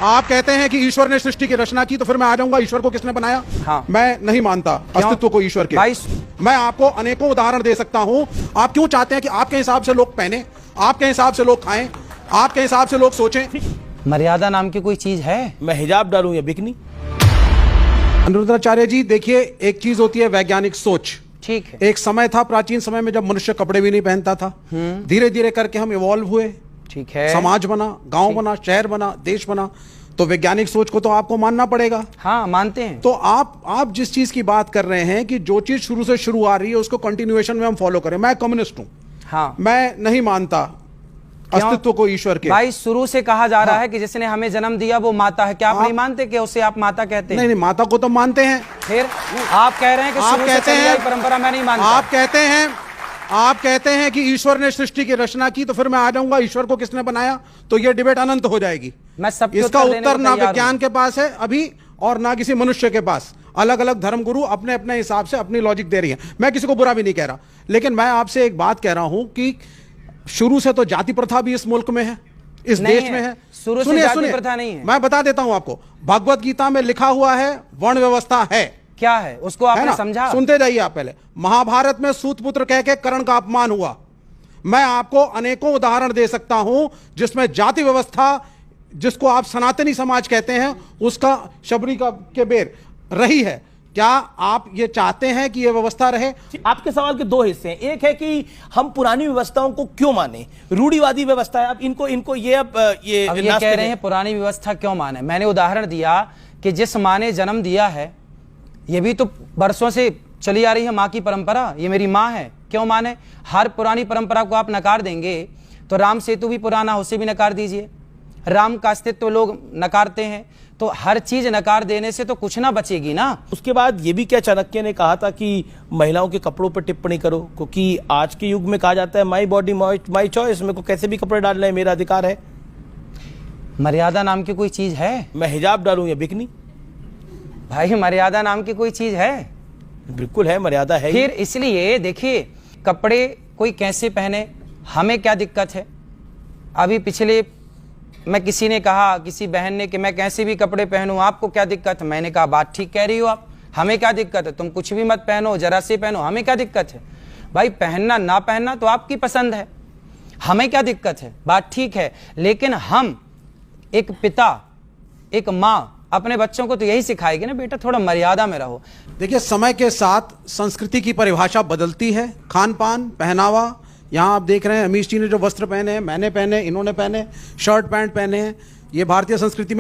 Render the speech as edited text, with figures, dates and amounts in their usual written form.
आप कहते हैं कि ईश्वर ने सृष्टि की रचना की, तो फिर मैं आ जाऊंगा ईश्वर को किसने बनाया? हाँ। मैं नहीं मानता अस्तित्व को ईश्वर के। मैं आपको अनेकों उदाहरण दे सकता हूं। आप क्यों चाहते हैं कि आपके हिसाब से लोग पहने, आपके हिसाब से लोग खाएं, आपके हिसाब से लोग सोचें? मर्यादा नाम की कोई चीज है? मैं हिजाब डालूं या बिकनी? अनिरुद्धाचार्य जी देखिए, एक चीज होती है वैज्ञानिक सोच। ठीक है। एक समय था प्राचीन समय में जब मनुष्य कपड़े भी नहीं पहनता था। धीरे धीरे करके हम इवॉल्व हुए। ठीक है। समाज बना, गांव बना, शहर बना, देश बना। तो वैज्ञानिक सोच को तो आपको मानना पड़ेगा। हाँ, मानते हैं। तो आप जिस चीज की बात कर रहे हैं कि जो चीज शुरू से शुरू आ रही है उसको कंटिन्यूएशन में हम फॉलो करें। मैं कम्युनिस्ट हूं। हाँ। मैं नहीं मानता अस्तित्व को ईश्वर के। भाई शुरू से कहा जा रहा है कि जिसने हमें जन्म दिया वो माता है। क्या आप नहीं मानते कि उसे आप माता कहते हैं? नहीं, माता को तो मानते हैं। फिर आप कह रहे हैं कि शुरू से चली आई परंपरा मैं नहीं मानता। आप कहते हैं कि ईश्वर ने सृष्टि की रचना की, तो फिर मैं आ जाऊंगा ईश्वर को किसने बनाया, तो ये डिबेट अनंत हो जाएगी। मैं सबके इसका उत्तर ना विज्ञान के पास है अभी और ना किसी मनुष्य के पास। अलग अलग धर्मगुरु अपने अपने हिसाब से अपनी लॉजिक दे रही हैं। मैं किसी को बुरा भी नहीं कह रहा, लेकिन मैं आपसे एक बात कह रहा हूं कि शुरू से तो जाति प्रथा भी इस मुल्क में है, इस देश में है। शुरू से जाति प्रथा नहीं है। मैं बता देता हूं आपको, भगवत गीता में लिखा हुआ है वर्ण व्यवस्था है। क्या है उसको आपने समझा? सुनते जाइए आप पहले। महाभारत में सूतपुत्र कह के कर्ण का अपमान हुआ। मैं आपको अनेकों उदाहरण दे सकता हूं जिसमें जाति व्यवस्था, जिसको आप सनातनी समाज कहते हैं, उसका शबरी का के बेर रही है। क्या आप ये चाहते हैं कि ये व्यवस्था रहे? आपके सवाल के दो हिस्से हैं। एक है कि हम पुरानी व्यवस्थाओं को क्यों माने, रूढ़िवादी व्यवस्था है। अब इनको ये कह रहे हैं पुरानी व्यवस्था क्यों माने। मैंने उदाहरण दिया कि जिस माँ ने जन्म दिया है, ये भी तो बरसों से चली आ रही है माँ की परंपरा। ये मेरी माँ है, क्यों माने? हर पुरानी परंपरा को आप नकार देंगे तो राम सेतु भी पुराना, उसे भी नकार दीजिए। राम का अस्तित्व लोग नकारते हैं, तो हर चीज नकार देने से तो कुछ ना बचेगी ना। उसके बाद ये भी क्या चाणक्य ने कहा था कि महिलाओं के कपड़ों पर टिप्पणी करो, क्योंकि आज के युग में कहा जाता है माई बॉडी माई चॉइस, मेरे को कैसे भी कपड़े डालने हैं, मेरा अधिकार है। मर्यादा नाम की कोई चीज है? मैं हिजाब डालूं या बिकनी? भाई मर्यादा नाम की कोई चीज है? बिल्कुल है, मर्यादा है। फिर इसलिए देखिए, कपड़े कोई कैसे पहने, हमें क्या दिक्कत है? अभी पिछले मैं किसी ने कहा, किसी बहन ने, कि मैं कैसे भी कपड़े पहनूं, आपको क्या दिक्कत है? मैंने कहा बात ठीक कह रही हो आप, हमें क्या दिक्कत है? तुम कुछ भी मत पहनो, जरा से पहनो, हमें क्या दिक्कत है? भाई पहनना ना पहनना तो आपकी पसंद है, हमें क्या दिक्कत है? बात ठीक है। लेकिन हम एक पिता, एक माँ अपने बच्चों को तो यही सिखाएगी ना, बेटा थोड़ा मर्यादा में रहो। देखिए, समय के साथ संस्कृति की परिभाषा बदलती है। खान पान, पहनावा, यहाँ आप देख रहे हैं अमीश जी ने जो वस्त्र पहने हैं, मैंने पहने, इन्होंने पहने, शर्ट पैंट पहने हैं, ये भारतीय संस्कृति में